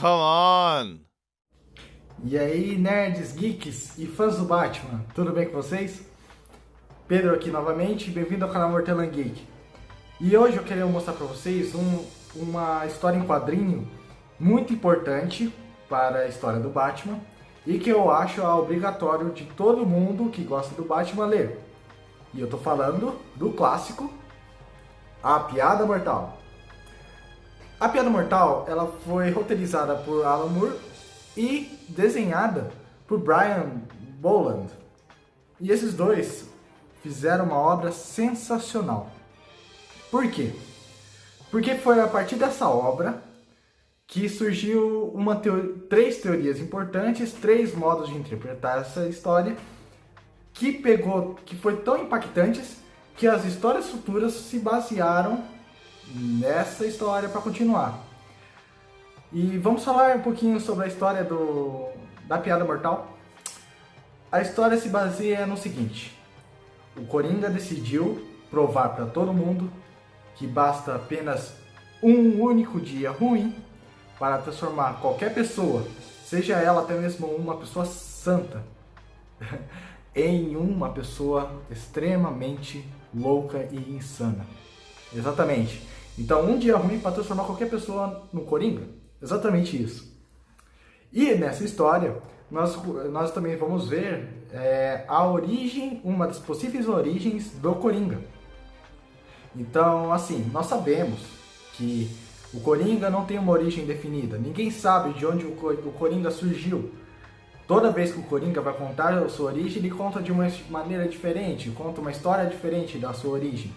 Come on! E aí, nerds, geeks e fãs do Batman, tudo bem com vocês? Pedro aqui novamente, bem-vindo ao canal Mortelan Geek. E hoje eu queria mostrar para vocês uma história em quadrinho muito importante para a história do Batman e que eu acho obrigatório de todo mundo que gosta do Batman ler. E eu tô falando do clássico A Piada Mortal. A Piada Mortal, ela foi roteirizada por Alan Moore e desenhada por Brian Bolland. E esses dois fizeram uma obra sensacional. Por quê? Porque foi a partir dessa obra que surgiu três teorias importantes, três modos de interpretar essa história, que foi tão impactantes que as histórias futuras se basearam nessa história para continuar. E vamos falar um pouquinho sobre a história da Piada Mortal. A história se baseia no seguinte: o Coringa decidiu provar para todo mundo que basta apenas um único dia ruim para transformar qualquer pessoa, seja ela até mesmo uma pessoa santa, em uma pessoa extremamente louca e insana. Exatamente. Então, um dia ruim para transformar qualquer pessoa no Coringa. Exatamente isso. E nessa história, nós também vamos ver a origem, uma das possíveis origens do Coringa. Então, assim, nós sabemos que o Coringa não tem uma origem definida. Ninguém sabe de onde o Coringa surgiu. Toda vez que o Coringa vai contar a sua origem, ele conta de uma maneira diferente, conta uma história diferente da sua origem.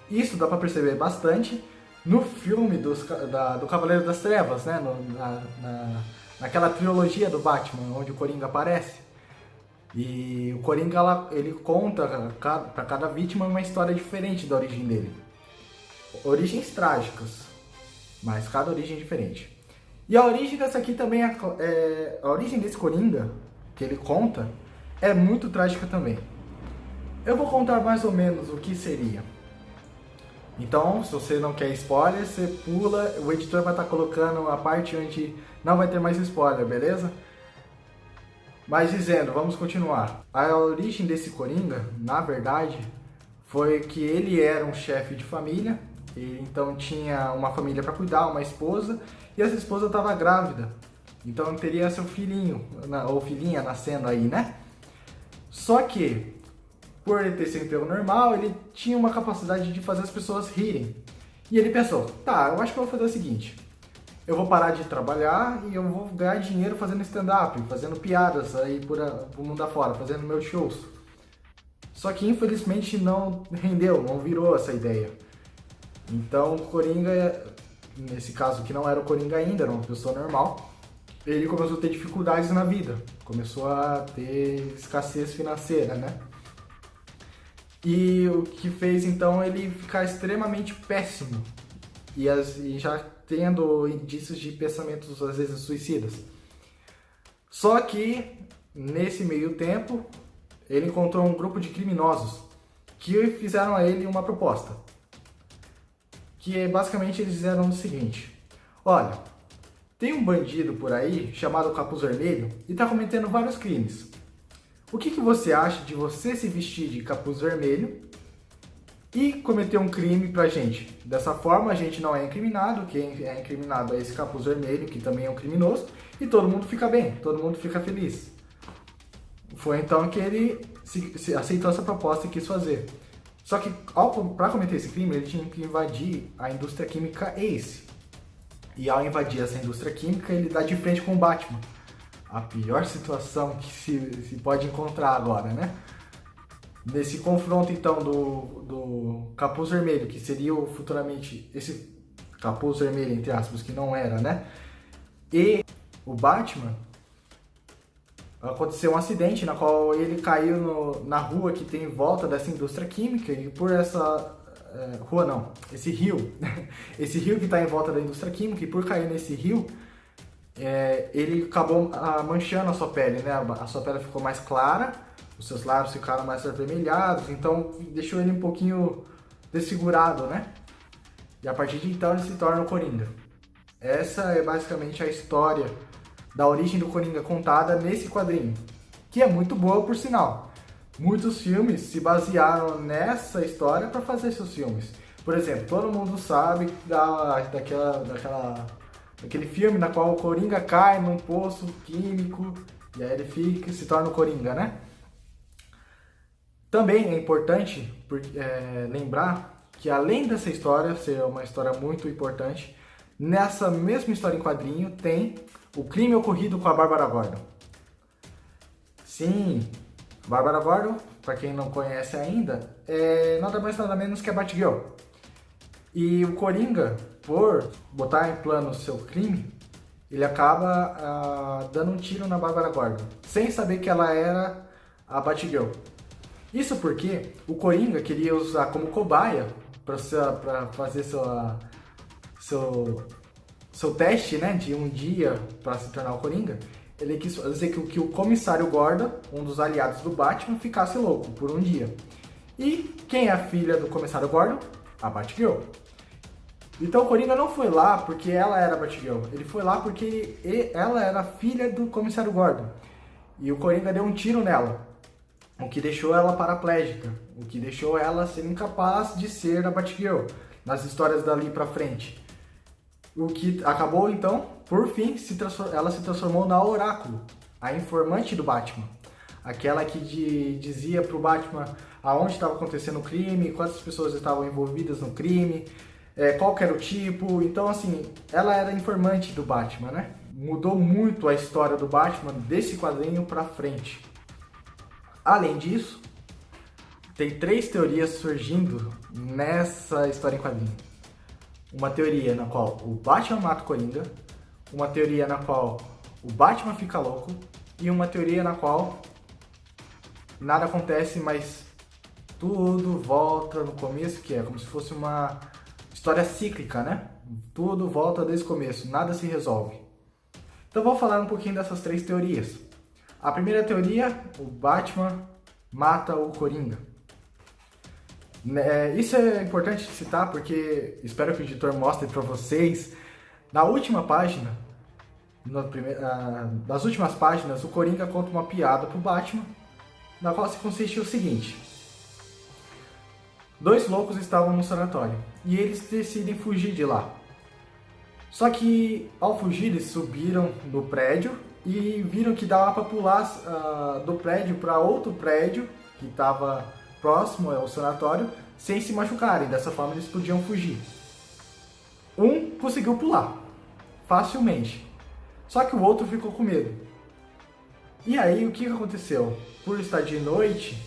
Isso dá para perceber bastante no filme do Cavaleiro das Trevas, né? Naquela trilogia do Batman, onde o Coringa aparece. E o Coringa, ele conta para cada vítima uma história diferente da origem dele. Origens trágicas, mas cada origem é diferente. E a origem dessa aqui também, a origem desse Coringa, que ele conta, é muito trágica também. Eu vou contar mais ou menos o que seria. Então, se você não quer spoiler, você pula, o editor vai estar colocando a parte onde não vai ter mais spoiler, beleza? Mas dizendo, vamos continuar. A origem desse Coringa, na verdade, foi que ele era um chefe de família, e então tinha uma família para cuidar, uma esposa, e essa esposa estava grávida. Então teria seu filhinho, ou filhinha nascendo aí, né? Só que, por ele ter seu emprego normal, ele tinha uma capacidade de fazer as pessoas rirem. E ele pensou, tá, eu acho que eu vou fazer o seguinte: eu vou parar de trabalhar e eu vou ganhar dinheiro fazendo stand-up, fazendo piadas aí por mundo afora, fazendo meus shows. Só que infelizmente não rendeu, não virou essa ideia. Então o Coringa, nesse caso que não era o Coringa ainda, era uma pessoa normal, ele começou a ter dificuldades na vida, começou a ter escassez financeira, né? E o que fez então ele ficar extremamente péssimo e já tendo indícios de pensamentos às vezes suicidas. Só que nesse meio tempo ele encontrou um grupo de criminosos que fizeram a ele uma proposta, que basicamente eles fizeram o seguinte: olha, tem um bandido por aí chamado Capuz Vermelho e está cometendo vários crimes. O que você acha de você se vestir de capuz vermelho e cometer um crime pra gente? Dessa forma a gente não é incriminado, quem é incriminado é esse capuz vermelho, que também é um criminoso, e todo mundo fica bem, todo mundo fica feliz. Foi então que ele aceitou essa proposta e quis fazer. Só que para cometer esse crime ele tinha que invadir a indústria química Ace. E ao invadir essa indústria química ele dá de frente com o Batman. A pior situação que se pode encontrar agora, né? Nesse confronto, então, do Capuz Vermelho, que seria futuramente esse Capuz Vermelho, entre aspas, que não era, né? E o Batman, aconteceu um acidente na qual ele caiu na rua que tem em volta dessa indústria química, e por essa... rua não, esse rio. Esse rio que está em volta da indústria química, e por cair nesse rio... ele acabou manchando a sua pele, né? A sua pele ficou mais clara, os seus lábios ficaram mais avermelhados, então deixou ele um pouquinho desfigurado, né? E a partir de então ele se torna o Coringa. Essa é basicamente a história da origem do Coringa contada nesse quadrinho, que é muito boa por sinal. Muitos filmes se basearam nessa história para fazer seus filmes. Por exemplo, todo mundo sabe daquele filme na qual o Coringa cai num poço químico e aí ele se torna o Coringa, né? Também é importante lembrar que além dessa história ser uma história muito importante, nessa mesma história em quadrinho tem o crime ocorrido com a Bárbara Gordon. Sim, Bárbara Gordon, para quem não conhece ainda, é nada mais nada menos que a Batgirl. E o Coringa, por botar em plano o seu crime, ele acaba dando um tiro na Bárbara Gordon, sem saber que ela era a Batgirl. Isso porque o Coringa queria usar como cobaia para fazer seu teste, né, de um dia para se tornar o Coringa. Ele quis dizer que o comissário Gordon, um dos aliados do Batman, ficasse louco por um dia. E quem é a filha do comissário Gordon? A Batgirl. Então o Coringa não foi lá porque ela era a Batgirl, ele foi lá porque ela era filha do comissário Gordon. E o Coringa deu um tiro nela, o que deixou ela paraplégica, o que deixou ela ser incapaz de ser a Batgirl nas histórias dali pra frente. O que acabou então, por fim, ela se transformou na Oráculo, a informante do Batman. Aquela que dizia pro Batman aonde estava acontecendo o crime, quantas pessoas estavam envolvidas no crime, qual que era o tipo. Então assim, ela era informante do Batman, né? Mudou muito a história do Batman desse quadrinho pra frente. Além disso, tem 3 teorias surgindo nessa história em quadrinho. Uma teoria na qual o Batman mata o Coringa, uma teoria na qual o Batman fica louco e uma teoria na qual nada acontece, mas tudo volta no começo, que é como se fosse uma história cíclica, né? Tudo volta desde o começo, nada se resolve. Então vou falar um pouquinho dessas 3 teorias. A primeira teoria, o Batman mata o Coringa. Isso é importante citar porque espero que o editor mostre para vocês. Na última página, nas últimas páginas, o Coringa conta uma piada pro Batman, na qual se consiste o seguinte: 2 loucos estavam no sanatório e eles decidem fugir de lá. Só que ao fugir eles subiram no prédio e viram que dava para pular do prédio para outro prédio que estava próximo ao sanatório sem se machucarem. Dessa forma eles podiam fugir. Um conseguiu pular facilmente, só que o outro ficou com medo. E aí o que aconteceu? Por estar de noite,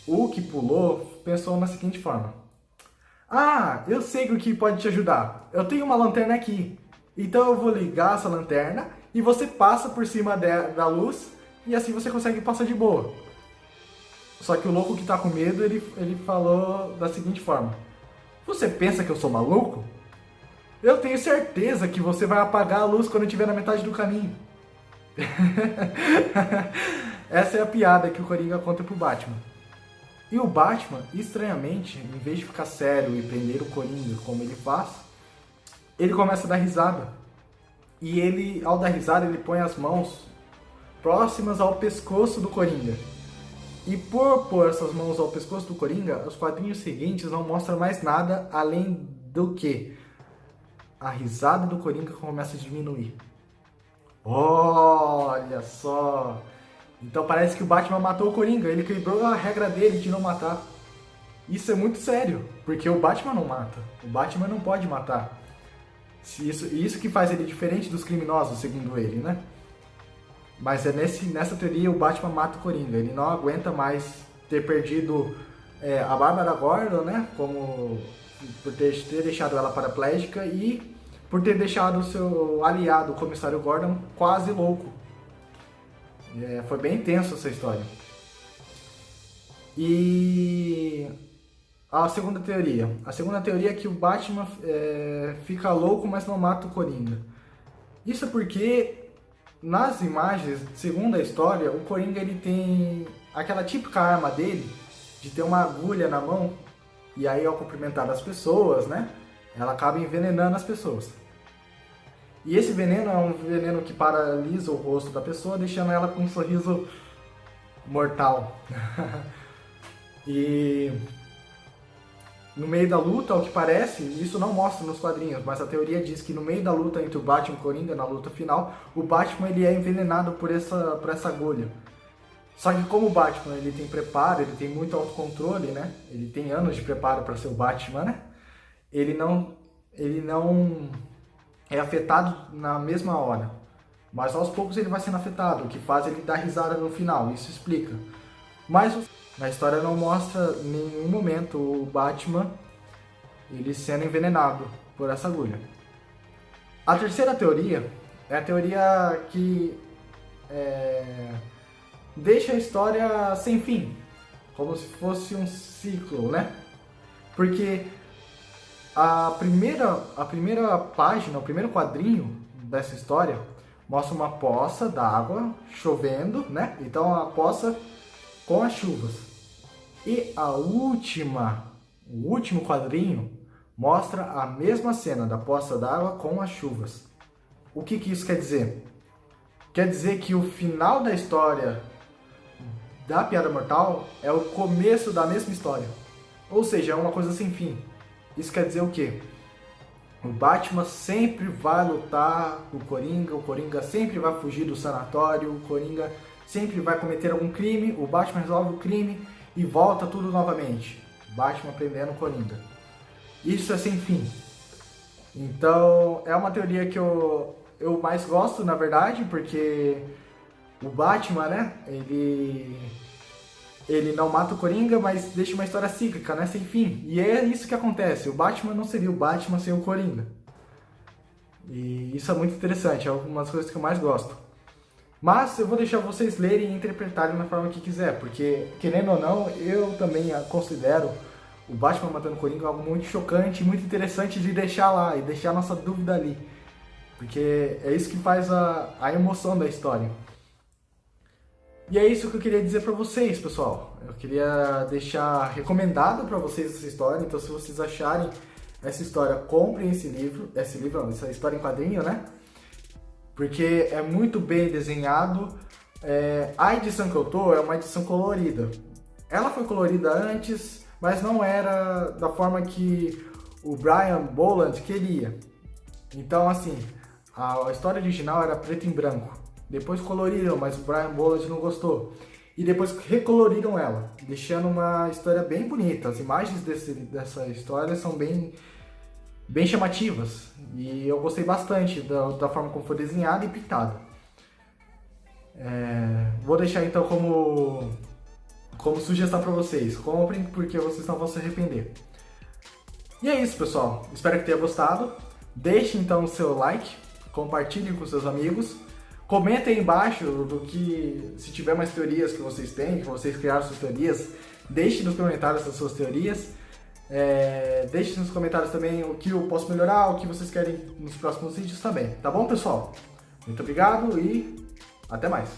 o que pulou pensou na seguinte forma: ah, eu sei o que pode te ajudar. Eu tenho uma lanterna aqui. Então eu vou ligar essa lanterna e você passa por cima da luz e assim você consegue passar de boa. Só que o louco que tá com medo, ele falou da seguinte forma: você pensa que eu sou maluco? Eu tenho certeza que você vai apagar a luz quando estiver na metade do caminho. Essa é a piada que o Coringa conta pro Batman. E o Batman, estranhamente, em vez de ficar sério e prender o Coringa como ele faz, ele começa a dar risada. E ele, ao dar risada, ele põe as mãos próximas ao pescoço do Coringa. E por pôr essas mãos ao pescoço do Coringa, os quadrinhos seguintes não mostram mais nada além do que a risada do Coringa começa a diminuir. Olha só! Então parece que o Batman matou o Coringa, ele quebrou a regra dele de não matar. Isso é muito sério, porque o Batman não mata, o Batman não pode matar. Isso que faz ele diferente dos criminosos, segundo ele, né? Mas nessa teoria o Batman mata o Coringa, ele não aguenta mais ter perdido a Bárbara Gordon, né? Por ter deixado ela paraplégica e por ter deixado o seu aliado, o comissário Gordon, quase louco. Foi bem intenso essa história. E a segunda teoria é que o Batman fica louco, mas não mata o Coringa. Isso porque nas imagens, segundo a história, o Coringa ele tem aquela típica arma dele de ter uma agulha na mão e aí ao cumprimentar as pessoas, né, ela acaba envenenando as pessoas. E esse veneno é um veneno que paralisa o rosto da pessoa, deixando ela com um sorriso mortal. E no meio da luta, ao que parece, isso não mostra nos quadrinhos, mas a teoria diz que no meio da luta entre o Batman e o Coringa, na luta final, o Batman ele é envenenado por essa agulha. Só que como o Batman ele tem preparo, ele tem muito autocontrole, né? Ele tem anos de preparo para ser o Batman, né? Ele não é afetado na mesma hora. Mas aos poucos ele vai sendo afetado, o que faz ele dar risada no final, isso explica. Mas na história não mostra em nenhum momento o Batman ele sendo envenenado por essa agulha. A terceira teoria é a teoria que deixa a história sem fim, como se fosse um ciclo, né? Porque a primeira página, o primeiro quadrinho dessa história mostra uma poça d'água chovendo, né? Então a poça com as chuvas. E o último quadrinho mostra a mesma cena da poça d'água com as chuvas. O que isso quer dizer? Quer dizer que o final da história da Piada Mortal é o começo da mesma história. Ou seja, é uma coisa sem fim. Isso quer dizer o quê? O Batman sempre vai lutar com o Coringa sempre vai fugir do sanatório, o Coringa sempre vai cometer algum crime, o Batman resolve o crime e volta tudo novamente. Batman prendendo o Coringa. Isso é sem fim. Então, é uma teoria que eu mais gosto, na verdade, porque o Batman, né, ele não mata o Coringa, mas deixa uma história cíclica, né, sem fim. E é isso que acontece, o Batman não seria o Batman sem o Coringa. E isso é muito interessante, é uma das coisas que eu mais gosto. Mas eu vou deixar vocês lerem e interpretarem da forma que quiser, porque, querendo ou não, eu também considero o Batman matando o Coringa algo muito chocante, muito interessante de deixar lá, e deixar a nossa dúvida ali. Porque é isso que faz a emoção da história. E é isso que eu queria dizer pra vocês, pessoal. Eu queria deixar recomendado pra vocês essa história, então se vocês acharem essa história, comprem essa história em quadrinho, né? Porque é muito bem desenhado. A edição que eu tô é uma edição colorida. Ela foi colorida antes, mas não era da forma que o Brian Bolland queria. Então, assim, a história original era preto e branco. Depois coloriram, mas o Brian Bolland não gostou. E depois recoloriram ela, deixando uma história bem bonita. As imagens dessa história são bem chamativas. E eu gostei bastante da forma como foi desenhada e pintada. Vou deixar então como sugestão para vocês. Comprem porque vocês não vão se arrepender. E é isso, pessoal. Espero que tenha gostado. Deixe então o seu like, compartilhe com seus amigos. Comentem aí embaixo se tiver mais teorias que vocês têm, que vocês criaram suas teorias, deixe nos comentários as suas teorias. Deixe nos comentários também o que eu posso melhorar, o que vocês querem nos próximos vídeos também. Tá bom, pessoal? Muito obrigado e até mais!